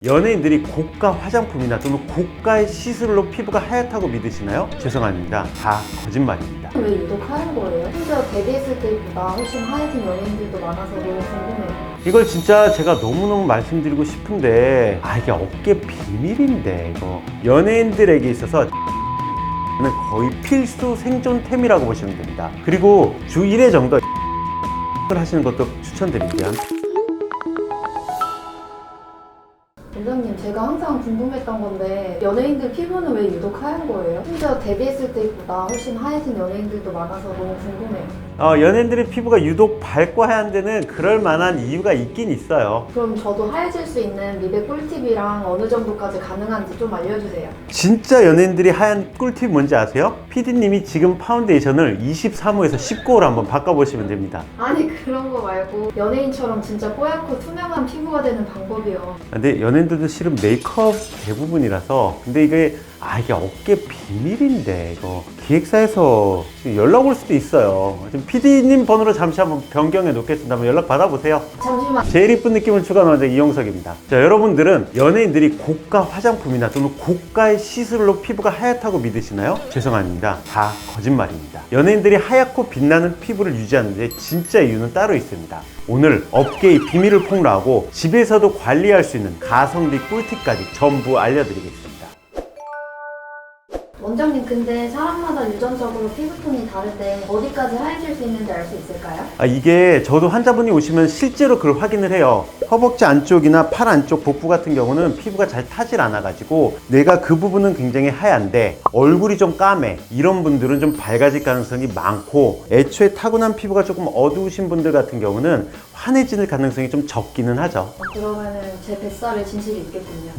연예인들이 고가 화장품이나 또는 고가의 시술로 피부가 하얗다고 믿으시나요? 죄송합니다. 다 거짓말입니다. 왜 유독 하얀 거예요? 심지어 데뷔했을 때보다 훨씬 하얘진 연예인들도 많아서 너무 궁금해요. 이걸 진짜 제가 너무너무 말씀드리고 싶은데 이게 업계 비밀인데 이거 연예인들에게 있어서 는 거의 필수 생존템이라고 보시면 됩니다. 그리고 주 1회 정도 하시는 것도 추천드릴게요. 원장님, 제가 항상 궁금했던 건데 연예인들 피부는 왜 유독 하얀 거예요? 심지어 데뷔했을 때보다 훨씬 하얘진 연예인들도 많아서 너무 궁금해요. 연예인들의 피부가 유독 밝고 하얀 데는 그럴 만한 이유가 있긴 있어요. 그럼 저도 하얘질 수 있는 미백 꿀팁이랑 어느 정도까지 가능한지 좀 알려주세요. 진짜 연예인들이 하얀 꿀팁 뭔지 아세요? PD님이 지금 파운데이션을 23호에서 19호로 한번 바꿔보시면 됩니다. 아니, 그런 거 말고 연예인처럼 진짜 뽀얗고 투명한 피부가 되는 방법이요. 근데 연예인들도 실은 메이크업 대부분이라서 근데 이게 업계 비밀인데 이거 기획사에서 지금 연락 올 수도 있어요. 지금 PD님 번호로 잠시 한번 변경해 놓겠습니다. 한번 연락 받아보세요. 잠시만. 제일 이쁜 느낌을 추구하는 원장 이용석입니다. 자, 여러분들은 연예인들이 고가 화장품이나 또는 고가의 시술로 피부가 하얗다고 믿으시나요? 죄송합니다. 다 거짓말입니다. 연예인들이 하얗고 빛나는 피부를 유지하는데 진짜 이유는 따로 있습니다. 오늘 업계의 비밀을 폭로하고 집에서도 관리할 수 있는 가성비 꿀팁까지 전부 알려드리겠습니다. 원장님, 근데 사람마다 유전적으로 피부톤이 다른데 어디까지 하얘질 수 있는지 알 수 있을까요? 이게 저도 환자분이 오시면 실제로 그걸 확인을 해요. 허벅지 안쪽이나 팔 안쪽 복부 같은 경우는 피부가 잘 타질 않아 가지고 내가 그 부분은 굉장히 하얀데 얼굴이 좀 까매, 이런 분들은 좀 밝아질 가능성이 많고, 애초에 타고난 피부가 조금 어두우신 분들 같은 경우는 환해질 가능성이 좀 적기는 하죠. 그러면은 제 뱃살에 진실이 있겠군요.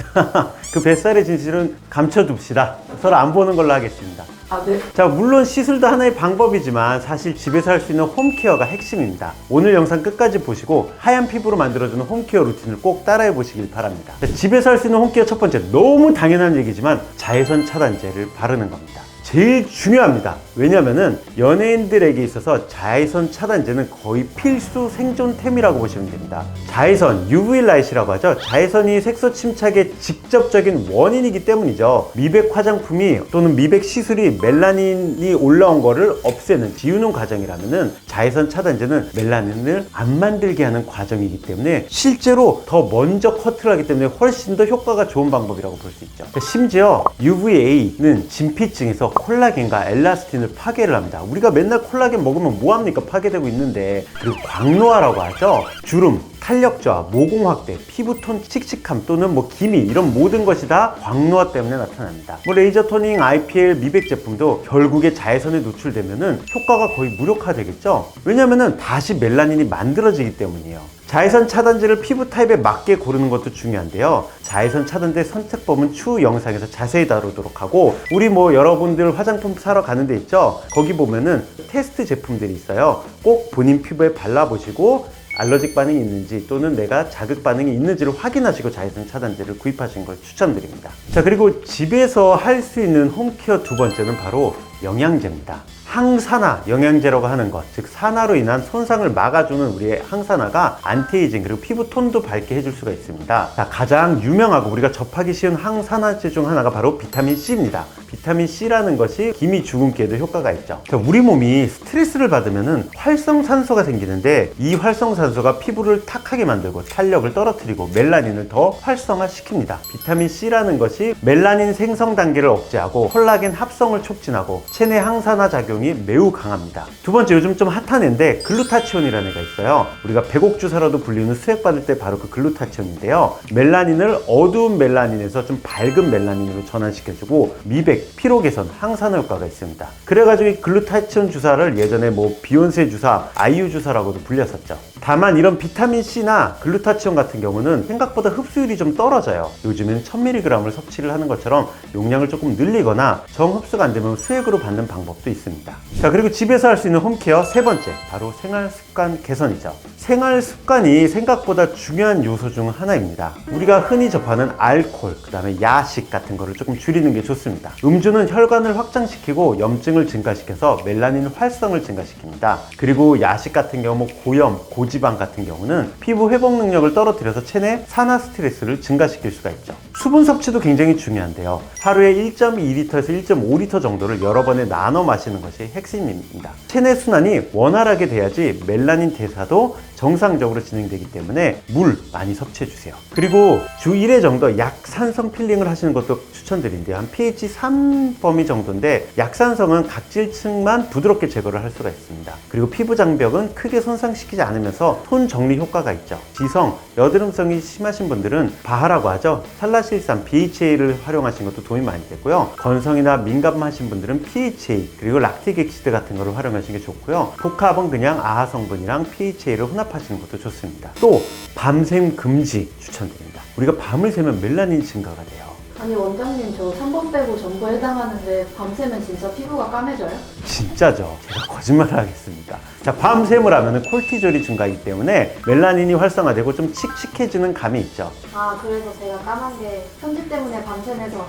그 뱃살의 진실은 감춰둡시다. 서로 안 보는 걸로 하겠습니다. 네. 자, 물론 시술도 하나의 방법이지만 사실 집에서 할 수 있는 홈케어가 핵심입니다. 오늘 영상 끝까지 보시고 하얀 피부로 만들어주는 홈케어 루틴을 꼭 따라해 보시길 바랍니다. 자, 집에서 할 수 있는 홈케어 첫 번째, 너무 당연한 얘기지만 자외선 차단제를 바르는 겁니다. 제일 중요합니다. 왜냐면은 연예인들에게 있어서 자외선 차단제는 거의 필수 생존템이라고 보시면 됩니다. 자외선, UV 라이트라고 하죠. 자외선이 색소 침착의 직접적인 원인이기 때문이죠. 미백 화장품이 또는 미백 시술이 멜라닌이 올라온 거를 없애는, 지우는 과정이라면은 자외선 차단제는 멜라닌을 안 만들게 하는 과정이기 때문에 실제로 더 먼저 커트를 하기 때문에 훨씬 더 효과가 좋은 방법이라고 볼 수 있죠. 심지어 UVA는 진피층에서 콜라겐과 엘라스틴을 파괴를 합니다. 우리가 맨날 콜라겐 먹으면 뭐합니까? 파괴되고 있는데. 그리고 광노화라고 하죠. 주름, 탄력 저하, 모공 확대, 피부톤 칙칙함 또는 기미, 이런 모든 것이 다 광노화 때문에 나타납니다. 레이저 토닝, IPL, 미백 제품도 결국에 자외선에 노출되면은 효과가 거의 무력화되겠죠. 왜냐면은 다시 멜라닌이 만들어지기 때문이에요. 자외선 차단제를 피부 타입에 맞게 고르는 것도 중요한데요. 자외선 차단제 선택법은 추후 영상에서 자세히 다루도록 하고, 우리 여러분들 화장품 사러 가는 데 있죠? 거기 보면은 테스트 제품들이 있어요. 꼭 본인 피부에 발라보시고 알러직 반응이 있는지 또는 내가 자극 반응이 있는지를 확인하시고 자외선 차단제를 구입하시는 걸 추천드립니다. 자, 그리고 집에서 할 수 있는 홈케어 두 번째는 바로 영양제입니다. 항산화 영양제라고 하는 것, 즉 산화로 인한 손상을 막아주는 우리의 항산화가 안티에이징 그리고 피부 톤도 밝게 해줄 수가 있습니다. 자, 가장 유명하고 우리가 접하기 쉬운 항산화제 중 하나가 바로 비타민 C입니다. 비타민 C라는 것이 기미 주근깨에도 효과가 있죠. 자, 우리 몸이 스트레스를 받으면은 활성산소가 생기는데 이 활성산소가 피부를 탁하게 만들고 탄력을 떨어뜨리고 멜라닌을 더 활성화시킵니다. 비타민 C라는 것이 멜라닌 생성 단계를 억제하고 콜라겐 합성을 촉진하고 체내 항산화 작용이 매우 강합니다. 두 번째, 요즘 좀 핫한 애인데 글루타치온이라는 애가 있어요. 우리가 배곡주사라도 불리는 수액 받을 때 바로 그 글루타치온인데요. 멜라닌을 어두운 멜라닌에서 좀 밝은 멜라닌으로 전환시켜주고 미백, 피로 개선, 항산화 효과가 있습니다. 그래가지고 이 글루타치온 주사를 예전에 비욘세 주사, 아이유 주사라고도 불렸었죠. 다만 이런 비타민 C나 글루타치온 같은 경우는 생각보다 흡수율이 좀 떨어져요. 요즘엔 1000mg을 섭취를 하는 것처럼 용량을 조금 늘리거나 정흡수가 안 되면 수액으로 받는 방법도 있습니다. 자, 그리고 집에서 할 수 있는 홈케어 세 번째, 바로 생활습관 개선이죠. 생활습관이 생각보다 중요한 요소 중 하나입니다. 우리가 흔히 접하는 알코올, 그 다음에 야식 같은 거를 조금 줄이는 게 좋습니다. 음주는 혈관을 확장시키고 염증을 증가시켜서 멜라닌 활성을 증가시킵니다. 그리고 야식 같은 경우 고염, 고지 고지방 같은 경우는 피부 회복 능력을 떨어뜨려서 체내 산화 스트레스를 증가시킬 수가 있죠. 수분 섭취도 굉장히 중요한데요. 하루에 1.2리터에서 1.5리터 정도를 여러 번에 나눠 마시는 것이 핵심입니다. 체내 순환이 원활하게 돼야지 멜라닌 대사도 정상적으로 진행되기 때문에 물 많이 섭취해 주세요. 그리고 주 1회 정도 약산성 필링을 하시는 것도 추천드린대요. 한 pH 3 범위 정도인데 약산성은 각질층만 부드럽게 제거를 할 수가 있습니다. 그리고 피부 장벽은 크게 손상시키지 않으면서 톤 정리 효과가 있죠. 지성, 여드름성이 심하신 분들은 바하라고 하죠. 살라실산 BHA를 활용하시는 것도 도움이 많이 되고요. 건성이나 민감하신 분들은 PHA 그리고 락틱 엑시드 같은 거를 활용하시는 게 좋고요. 복합은 그냥 아하 성분이랑 PHA를 혼합하시는 것도 좋습니다. 또 밤샘 금지 추천드립니다. 우리가 밤을 새면 멜라닌 증가가 돼요. 아니 원장님 저 3번 빼고 전부 해당하는데 밤새면 진짜 피부가 까매져요? 진짜죠. 제가 거짓말을 하겠습니다. 자, 밤샘을 하면 콜티졸이 증가하기 때문에 멜라닌이 활성화되고 좀 칙칙해지는 감이 있죠. 아 그래서 제가 까만 게 편집 때문에 밤새면서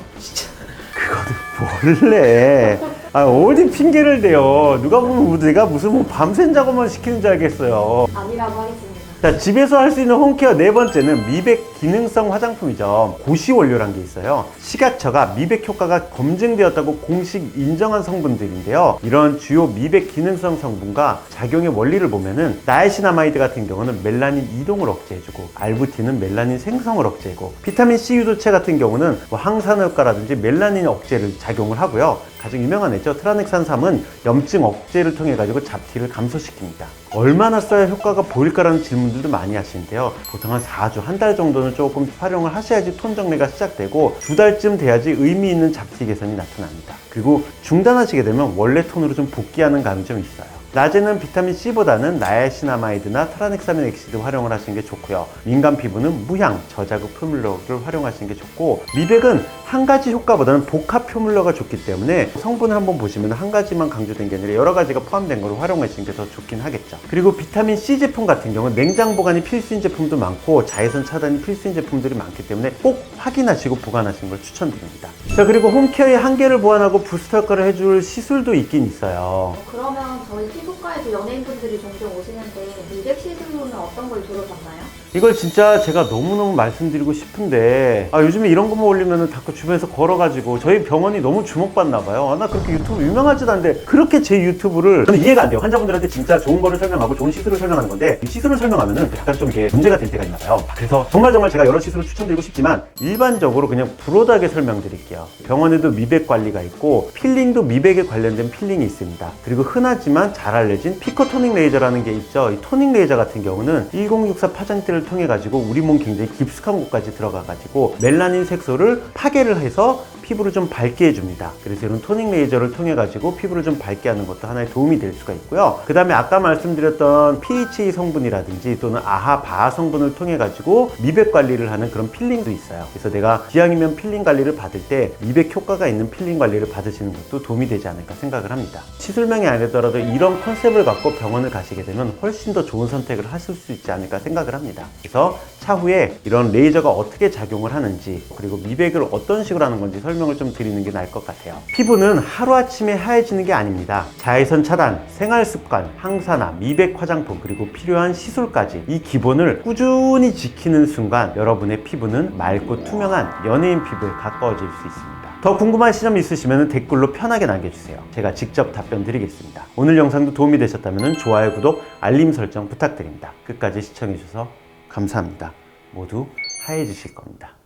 그거는 원래 어디 핑계를 대요. 누가 보면 내가 무슨 뭐 밤샘 작업만 시키는 줄 알겠어요. 아니라고 하겠습니다. 자, 집에서 할 수 있는 홈케어 네 번째는 미백 기능성 화장품이죠. 고시 원료란 게 있어요. 식약처가 미백 효과가 검증되었다고 공식 인정한 성분들인데요. 이런 주요 미백 기능성 성분과 작용의 원리를 보면은 나이시나마이드 같은 경우는 멜라닌 이동을 억제해주고, 알부틴은 멜라닌 생성을 억제하고, 비타민 C 유도체 같은 경우는 뭐 항산화 효과라든지 멜라닌 억제를 작용을 하고요. 가장 유명한 애죠. 트라넥산3은 염증 억제를 통해 가지고 잡티를 감소시킵니다. 얼마나 써야 효과가 보일까라는 질문들도 많이 하시는데요. 보통 한 4주, 한 달 정도는 조금 활용을 하셔야지 톤 정리가 시작되고 2달쯤 돼야지 의미 있는 잡티 개선이 나타납니다. 그리고 중단하시게 되면 원래 톤으로 좀 복귀하는 감이 좀 있어요. 낮에는 비타민C보다는 나야시나마이드나 트라넥사민 엑시드 활용을 하시는 게 좋고요. 민감 피부는 무향, 저자극 표물러를 활용하시는 게 좋고, 미백은 한 가지 효과보다는 복합 표물러가 좋기 때문에 성분을 한번 보시면 한 가지만 강조된 게 아니라 여러 가지가 포함된 걸 활용하시는 게 더 좋긴 하겠죠. 그리고 비타민C 제품 같은 경우는 냉장 보관이 필수인 제품도 많고 자외선 차단이 필수인 제품들이 많기 때문에 꼭 확인하시고 보관하시는 걸 추천드립니다. 자, 그리고 홈케어의 한계를 보완하고 부스터 효과를 해줄 시술도 있긴 있어요. 그러면 저희 피부과에도 연예인분들이 종종 오시는데 미백 시술로는 어떤 걸 주로 받나요? 이걸 진짜 제가 너무너무 말씀드리고 싶은데 요즘에 이런 것만 올리면 자꾸 주변에서 걸어가지고 저희 병원이 너무 주목받나 봐요. 나 그렇게 유튜브 유명하지도 않은데 그렇게 제 유튜브를 저는 이해가 안 돼요. 환자분들한테 진짜 좋은 거를 설명하고 좋은 시술을 설명하는 건데 이 시술을 설명하면은 약간 좀 이게 문제가 될 때가 있나 봐요. 그래서 정말 제가 여러 시술을 추천드리고 싶지만 일반적으로 그냥 브로드하게 설명드릴게요. 병원에도 미백 관리가 있고 필링도 미백에 관련된 필링이 있습니다. 그리고 흔하지만 잘 알려진 피코토닉 레이저라는 게 있죠. 이 토닉 레이저 같은 경우는 1064 파장대를 통해 가지고 우리 몸 굉장히 깊숙한 곳까지 들어가 가지고 멜라닌 색소를 파괴를 해서 피부를 좀 밝게 해줍니다. 그래서 이런 토닉 레이저를 통해 가지고 피부를 좀 밝게 하는 것도 하나의 도움이 될 수가 있고요. 그 다음에 아까 말씀드렸던 PHA 성분이라든지 또는 아하, 바하 성분을 통해 가지고 미백 관리를 하는 그런 필링도 있어요. 그래서 내가 기왕이면 필링 관리를 받을 때 미백 효과가 있는 필링 관리를 받으시는 것도 도움이 되지 않을까 생각을 합니다. 시술명이 아니더라도 이런 컨셉을 갖고 병원을 가시게 되면 훨씬 더 좋은 선택을 하실 수 있지 않을까 생각을 합니다. 그래서 차후에 이런 레이저가 어떻게 작용을 하는지, 그리고 미백을 어떤 식으로 하는 건지 설명을 좀 드리는 게 나을 것 같아요. 피부는 하루아침에 하얘지는 게 아닙니다. 자외선 차단, 생활습관, 항산화, 미백 화장품, 그리고 필요한 시술까지 이 기본을 꾸준히 지키는 순간 여러분의 피부는 맑고 투명한 연예인 피부에 가까워질 수 있습니다. 더 궁금한 지점 있으시면 댓글로 편하게 남겨주세요. 제가 직접 답변 드리겠습니다. 오늘 영상도 도움이 되셨다면 좋아요, 구독, 알림 설정 부탁드립니다. 끝까지 시청해주셔서 감사합니다. 모두 하얘지실 겁니다.